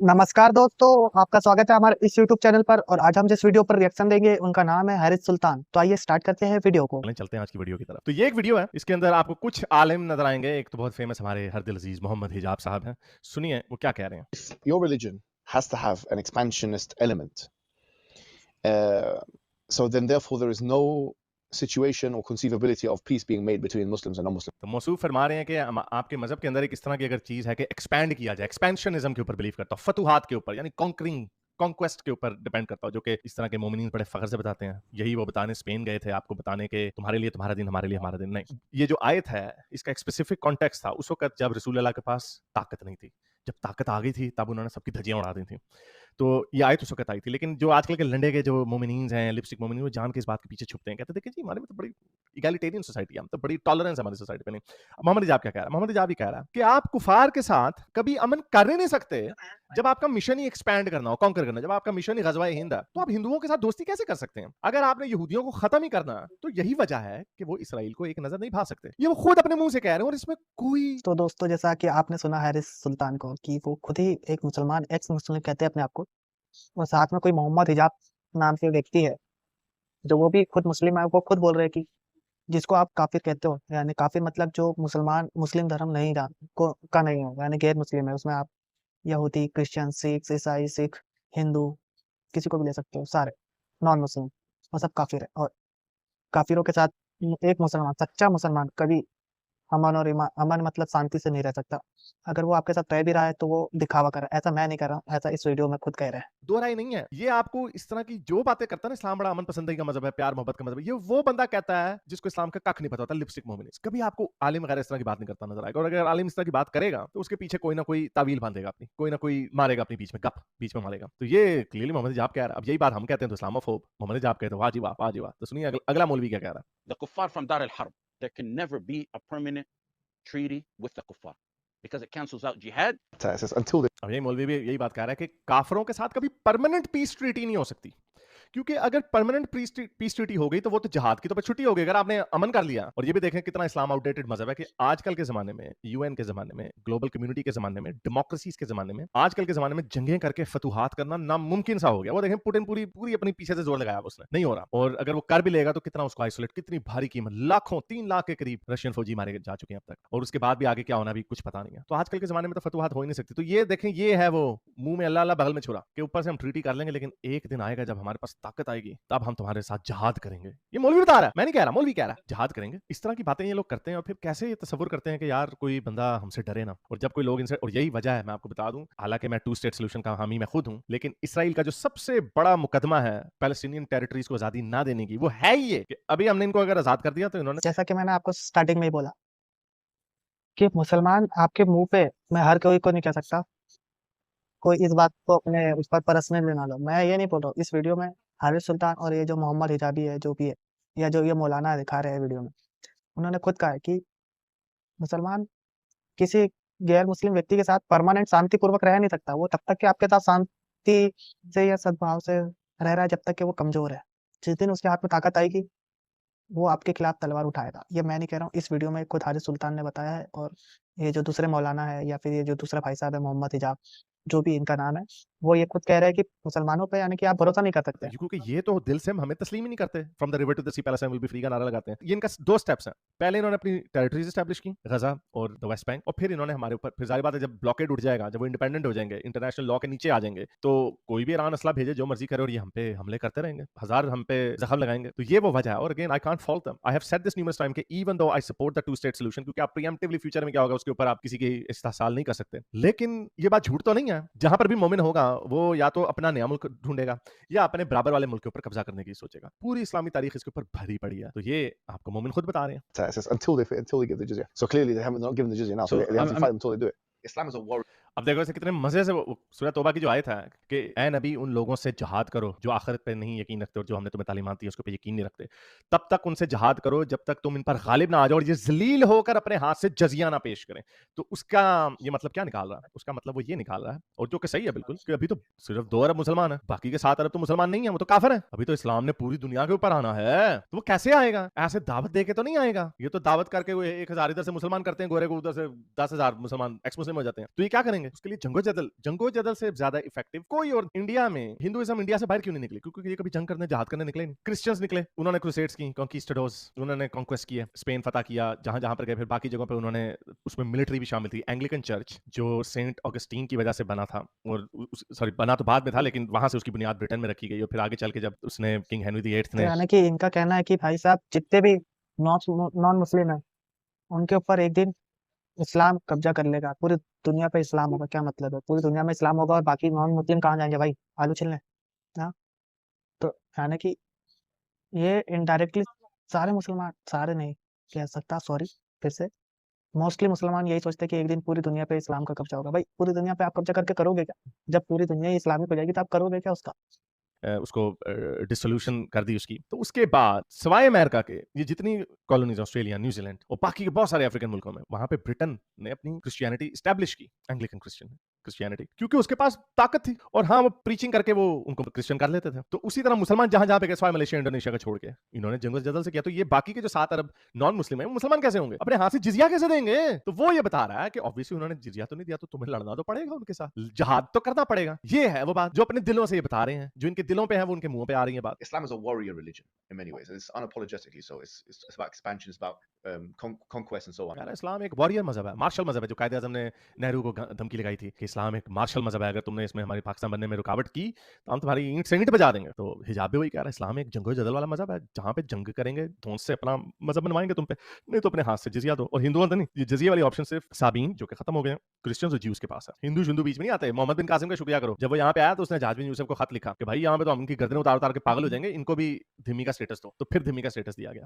नमस्कार दोस्तों, आपका स्वागत है हमारे इस YouTube चैनल पर। और आज हम जिस वीडियो पर रिएक्शन देंगे उनका नाम है हारिस सुल्तान। तो आइए स्टार्ट करते हैं वीडियो को। चलते हैं आज की वीडियो की तरफ। तो ये एक वीडियो है, इसके अंदर आपको कुछ आलिम नजर आएंगे। एक तो बहुत फेमस हमारे हर दिल अजीज मोहम्मद हिजाब साहब हैं। सुनिए वो क्या कह रहे हैं। Your religion has to have an expansionist element. So then therefore there is no situation or conceivability of peace being made between Muslims and non-Muslims. तो मौसूफ फरमा रहे हैं कि आपके मजहब के अंदर एक इस तरह की अगर चीज है कि एक्सपैंड किया जाए, एक्सपेंशनिज्म के ऊपर बिलीव करता हूँ, फतुहात के ऊपर, यानी कॉन्करिंग कॉन्क्वेस्ट के ऊपर डिपेंड करता हूँ, जो कि इस तरह के मोमिनीन बड़े फख्र से बताते हैं। यही वो बताने स्पेन गए थे, आपको बताने के तुम्हारे लिए तुम्हारा दिन, हमारे लिए हमारा दिन। नहीं, ये जो आयत है इसका एक स्पेसिफिक कॉन्टेक्स्ट था उस वक्त जब रसूल अल्लाह के पास ताकत नहीं थी। जब ताकत आ गई थी तब उन्होंने सबकी धज्जियां उड़ा दी थी। तो ये आयत उस वक्त आई थी। लेकिन जो आजकल के लंडे के जो मोमिनीन्स हैं, लिपस्टिक मोमिनीन, वो जान के इस बात के पीछे छुपते हैं, कहते देखिए जी हमारे में तो बड़ी इगैलिटेरियन सोसाइटी है, हम तो बड़ी टॉलरेंस है हमारी सोसाइटी पे। नहीं, मोहम्मद इजाब क्या कह रहा है? मोहम्मद इजाब ही कह रहा है कि आप कुफार के साथ कभी अमन कर ही नहीं सकते जब आपका मिशन ही एक्सपैंड करना हो, कॉन्कर करना, जब आपका मिशन ही गजवा हिंद है, तो आप हिंदुओं के साथ दोस्ती कैसे कर सकते हैं? अगर आपने यहूदियों को खत्म ही करना है तो यही वजह है कि वो इसराइल को एक नजर नहीं भा सकते। ये वो खुद अपने मुंह से कह रहे हैं और इसमें कोई तो दोस्तों, जैसा कि आपने सुना हारिस सुल्तान को कि वो खुद ही एक मुसलमान, एक्स मुस्लिम कहते हैं अपने आप को, और साथ में कोई मोहम्मद हिजाब नाम के व्यक्ति है जो वो भी खुद मुस्लिम है। वो खुद बोल रहे हैं कि जिसको आप काफिर कहते हो, यानी काफिर मतलब जो मुसलमान मुस्लिम धर्म नहीं का नहीं हो, यानी गैर मुस्लिम है। उसमें आप यहूदी, क्रिश्चियन, सिख, ईसाई, सिख, हिंदू, किसी को भी ले सकते हो, सारे नॉन मुस्लिम, वो सब काफिर है। और काफिरों के साथ एक मुसलमान, सच्चा मुसलमान, कभी अमन मतलब शांति से नहीं रह सकता। अगर वो आपके साथ रह भी रहा है तो वो दिखावा कर रहा है। ऐसा मैं नहीं कर रहा हूँ, ऐसा इस वीडियो में खुद कह रहे हैं। दो राय नहीं है। ये आपको इस तरह की जो बातें करता है ना, इस्लाम बड़ा अमन पसंदगी का मजहब है, प्यार मोहब्बत का मजहब है, ये वो बंदा कहता है जिसको इस्लाम का कख नहीं पता होता, लिपस्टिक मोमिनिस्ट। कभी आपको आलिम वगैरह इस तरह की बात नहीं करता नजर आएगा। और अगर आलिम इस तरह की बात करेगा तो उसके पीछे कोई ना कोई तावील बांधेगा, अपनी कोई ना कोई मारेगा, अपनी बीच में गप बीच में मारेगा। तो ये क्लियरली मोहम्मद इजाब कह रहा है। अब यही बात हम कहते हैं तो इस्लामोफोब, मोहम्मद इजाब कहते हैं वाह जी वाह, वाह जी वाह। तो सुनिए अगला मौलवी क्या कह रहा है। The kuffar from Dar al-Harb, there can never be a permanent treaty with the kuffar because it cancels out jihad. It says until they अब यही मौलवी भी यही बात कह रहा है कि काफरों के साथ कभी परमानेंट पीस ट्रीटी नहीं हो सकती, क्योंकि अगर परमानेंट पीस ट्रीटी हो गई तो वो तो जहाद की तो छुट्टी हो गई, अगर आपने अमन कर लिया। और ये भी देखें कितना इस्लाम आउटडेटेड मजहब है कि आजकल के जमाने में, यूएन के जमाने में, ग्लोबल कम्युनिटी के जमाने में, डेमोक्रेसीज के जमाने में, आजकल के जमाने में जंगें करके फतुहात करना नामुमकिन सा हो गया। वो देखें पुतिन पूरी पूरी अपनी पीछे से जोर लगाया उसने, नहीं हो रहा। और अगर वो कर भी लेगा तो कितना उसको आइसोलेट, कितनी भारी कीमत, लाखों 3 लाख के करीब रशियन फौजी मारे जा चुके हैं अब तक, और उसके बाद भी आगे क्या होना भी कुछ पता नहीं है। तो आजकल के जमाने में तो फतुहात हो ही नहीं सकती। तो ये देखें, ये है वो मुंह में अल्लाह अल्लाह बगल में छुरा के ऊपर से हम ट्रीटी कर लेंगे, लेकिन एक दिन आएगा जब हमारे पास ताकत आएगी तब हम तुम्हारे साथ जहाद करेंगे। ये मौलवी बता रहा है, मैं नहीं कह रहा, मौलवी कह रहा है जहाद करेंगे। इस तरह की बातें ये लोग करते हैं और फिर कैसे ये तसव्वुर करते हैं कि यार कोई बंदा हमसे डरे ना। और जब कोई लोग इनसे, और यही वजह है, मैं आपको बता दूं, हालांकि मैं 2 स्टेट सोल्यूशन का हामी मैं खुद हूं, लेकिन इसराइल का जो सबसे बड़ा मुकदमा है पैलेस्टीनियन टेरिटरीज को आजादी ना देने की, वो है ये कि अभी हमने इनको अगर आजाद कर दिया तो इन्होंने, जैसा कि मैंने आपको स्टार्टिंग में ही बोला कि मुसलमान आपके मुंह पे, मैं हर कोई को नहीं कह सकता, कोई इस बात को अपने उस पर पर्सनली ना लो। मैं ये नहीं बोल रहा हूँ। इस वीडियो में हारिस सुल्तान और ये जो मोहम्मद हिजाबी है, जो भी है, या जो ये मौलाना दिखा रहे हैं वीडियो में, उन्होंने खुद कहा है कि मुसलमान किसी गैर मुस्लिम व्यक्ति के साथ परमानेंट शांतिपूर्वक रह नहीं सकता। वो तब तक कि आपके साथ शांति से या सद्भाव से रह रहा है जब तक कि वो कमजोर है। जिस दिन उसके हाथ में ताकत आएगी वो आपके खिलाफ तलवार उठाएगा। ये मैं नहीं कह रहा हूँ, इस वीडियो में खुद हारिस सुल्तान ने बताया है। और ये जो दूसरे मौलाना है या फिर ये जो दूसरा भाई साहब है मोहम्मद हिजाब, जो भी इनका नाम है, वो ये खुद कह रहे हैं कि मुसलमानों पे यानी कि आप भरोसा नहीं कर सकते। क्योंकि ये तो दिल से हमें तस्लीम ही नहीं करते। From the river to the sea Palestine will be free का नारा लगाते हैं। ये इनका 2 स्टेप्स हैं। पहले इन्होंने अपनी टेरिटरीज एस्टैब्लिश की, गजा और द वेस्ट बैंक, और फिर इन्होंने हमारे ऊपर, फिर जाहिर बात है जब ब्लॉकेड उठ जाएगा, जब वो इंडिपेंडेंट हो जाएंगे, इंटरनेशनल लॉ के नीचे आ जाएंगे, तो कोई भी ईरान असला भेजे, जो मर्जी करे, और ये हम पे हमले करते रहेंगे, हजार हम पे जख्म लगाएंगे। तो ये वो वजह है। और again I can't fault them, I have said this numerous time कि even though I support the 2 state solution, क्योंकि आप प्रीएम्प्टिवली फ्यूचर में क्या होगा उसके ऊपर आप किसी की इस्तेहसाल नहीं कर सकते। लेकिन ये बात झूठ तो नहीं है, जहां पर भी मोमिन होगा वो या तो अपना नया मुल्क ढूंढेगा या अपने बराबर वाले मुल्क के ऊपर कब्जा करने की सोचेगा। पूरी इस्लामी तारीख इसके ऊपर भरी पड़ी है। तो ये आपको मोमिन खुद बता रहे हैं। says until they give the jizya. So clearly they haven't not given the jizya now, so they have to fight until they do it. Islam is a war. अब देखो इसे कितने मजे से सूरह तौबा की जो आयत है कि ए नबी उन लोगों से जहाद करो जो आखिरत पे नहीं यकीन रखते और जो हमने तुम्हें तालीमात दी उसके पे यकीन नहीं रखते। तब तक उनसे जहाद करो जब तक तुम इन पर गालिब ना आ जाओ और ये जलील होकर अपने हाथ से जजिया ना पेश करें। तो उसका ये मतलब क्या निकाल रहा है? उसका मतलब वो ये निकाल रहा है, और जो कि सही है बिल्कुल, कि अभी तो सिर्फ 2 अरब मुसलमान है, बाकी के 7 अरब तो मुसलमान नहीं है, वो तो काफिर है। अभी तो इस्लाम ने पूरी दुनिया के ऊपर आना है, तो वो कैसे आएगा? ऐसे दावत दे के तो नहीं आएगा। ये तो दावत करके वो 1000 इधर से मुसलमान करते हैं गोरे को, उधर से 10,000 मुसलमान एक्स मुस्लिम में हो जाते हैं। तो ये क्या करेंगे? उसके लिए जंगो-जदल से ज्यादा इफेक्टिव कोई और इंडिया में हिंदुइज्म इंडिया से बाहर क्यों नहीं निकली? क्योंकि ये कभी जंग करने, जहाद करने निकले नहीं। क्रिश्चियंस निकले, उन्होंने क्रूसेड्स की, कॉन्क्विस्टाडोर्स, उन्होंने कॉन्क्वेस्ट किए, स्पेन फतह किया, जहां-जहां पर गए, फिर बाकी जगहों पे उन्होंने, उसमें मिलिट्री भी शामिल थी। एंग्लिकन चर्च जो सेंट ऑगस्टीन की वजह से बना था, और सॉरी बना तो बाद में था, लेकिन वहां से उसकी बुनियाद ब्रिटेन में रखी गई, और फिर आगे चल के जब उसने किंग हेनरी VIII तो ने यानी कि इनका कहना है कि भाई साहब जितने भी नॉन मुस्लिम है उनके ऊपर एक दिन इस्लाम कब्जा कर लेगा, पूरी दुनिया पे इस्लाम होगा। क्या मतलब है? पूरी दुनिया में इस्लाम होगा और बाकी नॉन मुस्लिम कहाँ जाएंगे भाई आलू छिलने? हाँ, तो यानी कि ये इनडायरेक्टली सारे मुसलमान, सारे नहीं कह सकता, सॉरी, फिर से मोस्टली मुसलमान यही सोचते हैं कि एक दिन पूरी दुनिया पे इस्लाम का कब्जा होगा। भाई पूरी दुनिया पे आप कब्जा करके करोगे क्या? जब पूरी दुनिया ही इस्लामिक हो जाएगी तो आप करोगे क्या उसका? उसको डिसोल्यूशन कर दी उसकी। तो उसके बाद सिवाय अमेरिका के ये जितनी कॉलोनीज, ऑस्ट्रेलिया, न्यूजीलैंड और बाकी के बहुत सारे अफ्रीकन मुल्कों में, वहां पे ब्रिटेन ने अपनी क्रिश्चियनिटी स्टैब्लिश की, एंग्लिकन क्रिश्चियनिटी, क्योंकि उसके पास ताकत थी, और हाँ, वो प्रीचिंग करके वो उनको क्रिश्चियन कर लेते थे। तो उसी तरह मुसलमान जहां जहां पे गए, सिवाय मलेशिया इंडोनेशिया का छोड़ के, इन्होंने जंगल जदल से किया। तो ये बाकी के जो 7 अरब नॉन मुस्लिम है, मुसलमान कैसे होंगे? अपने हाथ से जिजिया कैसे देंगे? तो वो ये बता रहा है कि ऑब्वियसली उन्होंने जिजिया तो नहीं दिया, तो तुम्हें लड़ना तो पड़ेगा उनके साथ, जहाद तो करना पड़ेगा। ये है वो बात जो अपने दिलों से ये बता रहे हैं, जो इनके दिलों पे है वो उनके मुंह पे आ रही है बात। Islam is a warrior religion in many ways, and it's unapologetically so. It's about expansion, it's about conquest and so on. यार इस्लाम एक वॉरियर मजहब है, मार्शल मजहब है, जो कायदे आजम ने नेहरू को धमकी लगाई थी कि इस्लाम एक मार्शल मजहब है, अगर तुमने इसमें हमारी पाकिस्तान बनने में रुकावट की तो हम तुम्हारी ईंट से ईंट बजा देंगे। तो हिजाब भी वही कह रहा है, इस्लाम एक जंगो जदल वाला मजहब है, जहां पे जंग करेंगे, धौंस से अपना मजहब बनवाएंगे तुम पे, नहीं तो अपने हाथ से जिजिया दो। और हिंदुओं तो नहीं, ये जिजिया वाली ऑप्शन सिर्फ साबीन जो कि खत्म हो गए हैं, क्रिश्चियंस और ज्यूज के पास है। हिंदू बीच में नहीं आते। मोहम्मद बिन कासिम का शुक्रिया करो, जब वो यहाँ पे आया तो उसने जहाज बिन यूसुफ को खत लिखा कि भाई यहाँ पे तो हम इनकी गर्दनें उतार उतार के पागल हो जाएंगे, इनको भी धिम्मी का स्टेटस दो। तो फिर धिम्मी का स्टेटस दिया गया।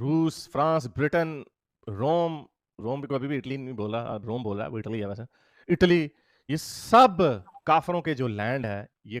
रूस, फ्रांस, ब्रिटेन, रोम, रोम भी कभी भी इटली नहीं बोला, रोम बोला, वो इटली है वैसे, इटली, ये सब काफरों के जो लैंड है ये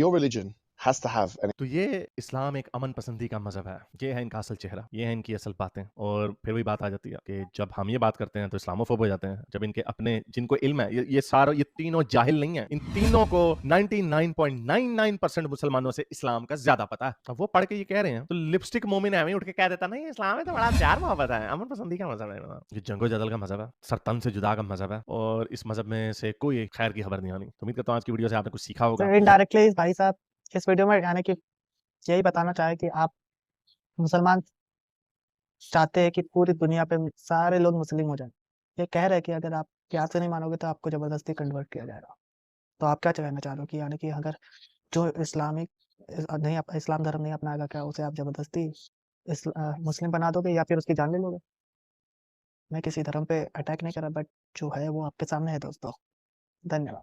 Your religion has to have an तो ये इस्लाम एक अमन पसंदी का मजहब है, ये है इनका असल चेहरा, ये है इनकी असल बातें। और फिर वही बात आ जाती है कि जब हम ये बात करते हैं तो इस्लामोफोब हो जाते हैं, जब इनके अपने जिनको इल्म है, ये सारा, ये तीनों जाहिल नहीं है, इन तीनों को 99.99% मुसलमानों से इस्लाम का ज्यादा पता है। अब वो पढ़ के ये कह रहे हैं, तो लिपस्टिक मोमिन है उठ के कह देता नहीं इस्लाम है तो बड़ा प्यार मोहब्बत है, अमन पसंदी का मजहब है, ये जंगो जदल का मजहब है, सरतन से जुदा का मजहब है, और इस मजहब में से कोई खैर की खबर नहीं आनी। तो उम्मीद करता हूँ आज की वीडियो से आपने कुछ सीखा होगा। तो इनडायरेक्टली भाई साहब इस वीडियो में यानी कि यही बताना चाहे कि आप मुसलमान चाहते हैं कि पूरी दुनिया पे सारे लोग मुस्लिम हो जाएं। ये कह रहे हैं कि अगर आप प्यार से नहीं मानोगे तो आपको जबरदस्ती कन्वर्ट किया जाएगा। तो आप क्या कहना चाह रहे हो कि यानी कि अगर जो इस्लाम धर्म नहीं अपनाएगा, क्या उसे आप जबरदस्ती मुस्लिम बना दोगे या फिर उसकी जान ले लोगे? मैं किसी धर्म पे अटैक नहीं कर रहा, बट जो है वो आपके सामने है दोस्तों। धन्यवाद।